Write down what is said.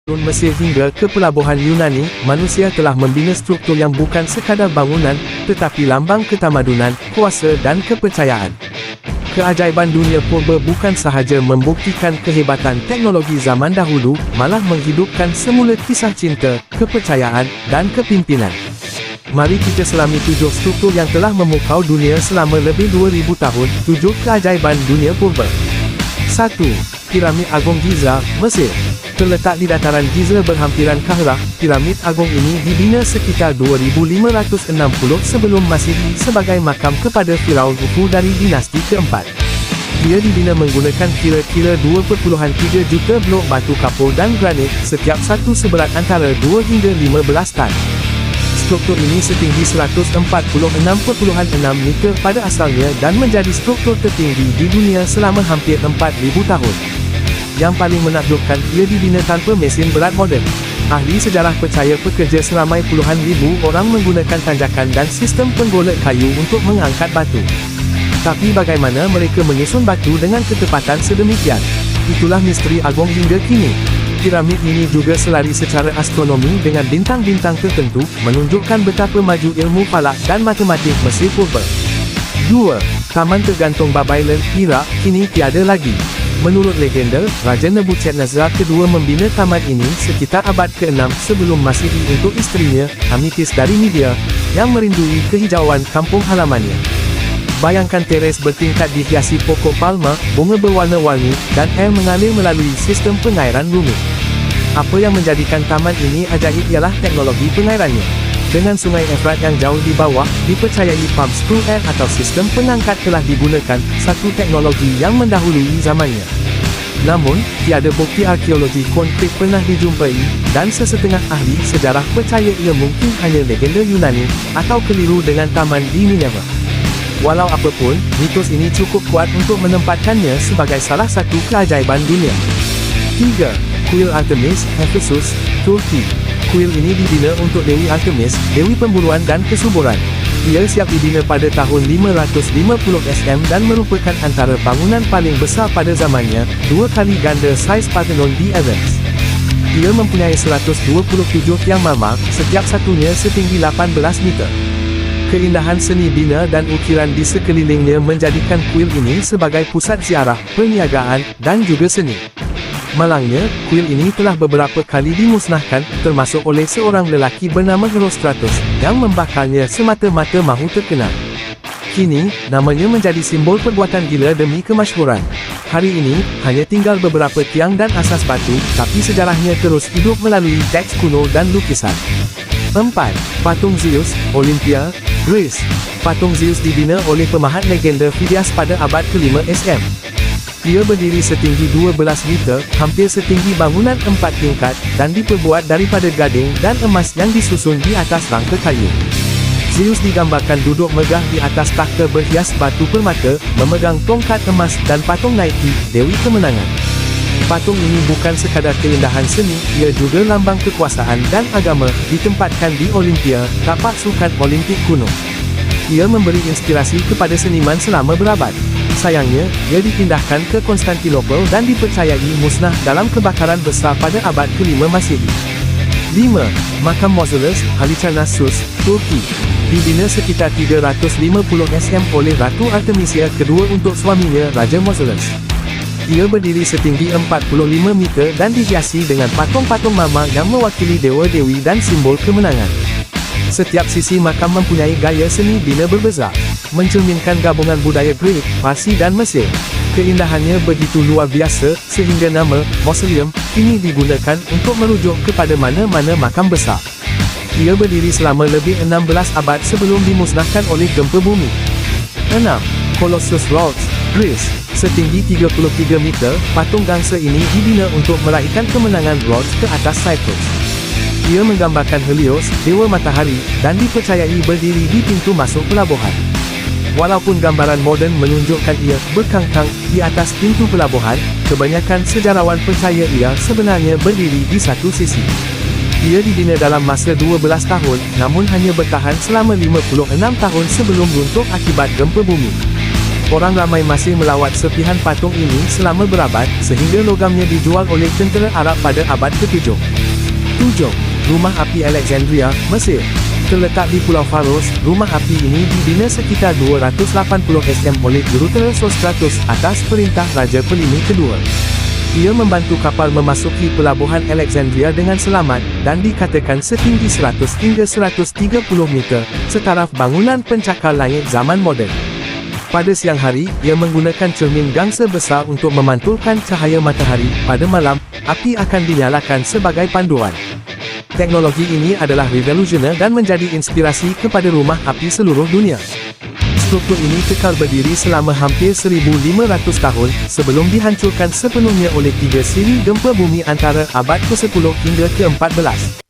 Mesir hingga ke pelabuhan Yunani, manusia telah membina struktur yang bukan sekadar bangunan, tetapi lambang ketamadunan, kuasa dan kepercayaan. Keajaiban dunia purba bukan sahaja membuktikan kehebatan teknologi zaman dahulu, malah menghidupkan semula kisah cinta, kepercayaan, dan kepimpinan. Mari kita selami 7 struktur yang telah memukau dunia selama lebih 2000 tahun, 7 keajaiban dunia purba. 1. Piramid Agung Giza, Mesir. Terletak di dataran Giza berhampiran Kahrah, piramid agung ini dibina sekitar 2560 sebelum Masihi sebagai makam kepada Firaun Khufu dari dinasti keempat. Ia dibina menggunakan kira-kira 2,3 juta blok batu kapur dan granit, setiap satu seberat antara 2 hingga 15 tan. Struktur ini setinggi 146,6 meter pada asalnya dan menjadi struktur tertinggi di dunia selama hampir 4,000 tahun. Yang paling menakjubkan, ia dibina tanpa mesin berat moden. Ahli sejarah percaya pekerja seramai puluhan ribu orang menggunakan tanjakan dan sistem penggolek kayu untuk mengangkat batu. Tapi bagaimana mereka menyusun batu dengan ketepatan sedemikian? Itulah misteri agung hingga kini. Piramid ini juga selari secara astronomi dengan bintang-bintang tertentu, menunjukkan betapa maju ilmu falak dan matematik Mesir purba. 2. Taman tergantung Babylon, Iraq, kini tiada lagi. Menurut legenda, Raja Nebuchadnezzar II membina taman ini sekitar abad ke-6 sebelum Masihi untuk isterinya, Amytis dari Media, yang merindui kehijauan kampung halamannya. Bayangkan teres bertingkat dihiasi pokok palma, bunga berwarna-warni, dan air mengalir melalui sistem pengairan rumit. Apa yang menjadikan taman ini ajaib ialah teknologi pengairannya. Dengan sungai Efrat yang jauh di bawah, dipercayai pump screw air atau sistem pengangkat telah digunakan, satu teknologi yang mendahului zamannya. Namun, tiada bukti arkeologi konkret pernah dijumpai, dan sesetengah ahli sejarah percaya ia mungkin hanya legenda Yunani, atau keliru dengan taman di Nineveh. Walau apapun, mitos ini cukup kuat untuk menempatkannya sebagai salah satu keajaiban dunia. 3. Kuil Artemis, Ephesus, Turki. Kuil ini dibina untuk Dewi Artemis, Dewi Pemburuan dan Kesuburan. Ia siap dibina pada tahun 550 SM dan merupakan antara bangunan paling besar pada zamannya, 2 kali ganda saiz Parthenon di Athens. Ia mempunyai 127 tiang marmar, setiap satunya setinggi 18 meter. Keindahan seni bina dan ukiran di sekelilingnya menjadikan kuil ini sebagai pusat ziarah, perniagaan, dan juga seni. Malangnya, kuil ini telah beberapa kali dimusnahkan, termasuk oleh seorang lelaki bernama Herostratus, yang membakarnya semata-mata mahu terkenal. Kini, namanya menjadi simbol perbuatan gila demi kemasyhuran. Hari ini, hanya tinggal beberapa tiang dan asas batu, tapi sejarahnya terus hidup melalui teks kuno dan lukisan. 4. Patung Zeus, Olympia, Greece. Patung Zeus dibina oleh pemahat legenda Phidias pada abad ke-5 SM. Ia berdiri setinggi 12 meter, hampir setinggi bangunan 4 tingkat, dan diperbuat daripada gading dan emas yang disusun di atas rangka kayu. Zeus digambarkan duduk megah di atas takhta berhias batu permata, memegang tongkat emas dan patung Nike, Dewi Kemenangan. Patung ini bukan sekadar keindahan seni, ia juga lambang kekuasaan dan agama, ditempatkan di Olympia, tapak sukan Olimpik kuno. Ia memberi inspirasi kepada seniman selama berabad. Sayangnya, ia dipindahkan ke Konstantinopel dan dipercayai musnah dalam kebakaran besar pada abad ke-5 Masihi. 5. Makam Mausoleus, Halicarnassus, Turki. Dibina sekitar 350 SM oleh Ratu Artemisia II untuk suaminya, Raja Mausoleus. Ia berdiri setinggi 45 meter dan dihiasi dengan patung-patung marmar yang mewakili dewa-dewi dan simbol kemenangan. Setiap sisi makam mempunyai gaya seni bina berbeza, mencerminkan gabungan budaya Greek, Parsi dan Mesir. Keindahannya begitu luar biasa, sehingga nama mausoleum kini digunakan untuk merujuk kepada mana-mana makam besar. Ia berdiri selama lebih 16 abad sebelum dimusnahkan oleh gempa bumi. 6. Colossus Rhodes, Greece. Setinggi 33 meter, patung gangsa ini dibina untuk meraihkan kemenangan Rhodes ke atas Cyprus. Ia menggambarkan Helios, dewa matahari, dan dipercayai berdiri di pintu masuk pelabuhan. Walaupun gambaran moden menunjukkan ia berkangkang di atas pintu pelabuhan, kebanyakan sejarawan percaya ia sebenarnya berdiri di satu sisi. Ia dibina dalam masa 12 tahun, namun hanya bertahan selama 56 tahun sebelum runtuh akibat gempa bumi. Orang ramai masih melawat serpihan patung ini selama berabad, sehingga logamnya dijual oleh tentera Arab pada abad ke-7. 7. Rumah Api Alexandria, Mesir. Terletak di Pulau Faros, rumah api ini dibina sekitar 280 sm oleh jurutera Sostratus atas perintah Raja Ptolemy kedua. Ia membantu kapal memasuki pelabuhan Alexandria dengan selamat, dan dikatakan setinggi 100 hingga 130 meter, setaraf bangunan pencakar langit zaman moden. Pada siang hari, ia menggunakan cermin gangsa besar untuk memantulkan cahaya matahari. Pada malam, api akan dinyalakan sebagai panduan. Teknologi ini adalah revolusioner dan menjadi inspirasi kepada rumah api seluruh dunia. Struktur ini kekal berdiri selama hampir 1,500 tahun, sebelum dihancurkan sepenuhnya oleh 3 siri gempa bumi antara abad ke-10 hingga ke-14.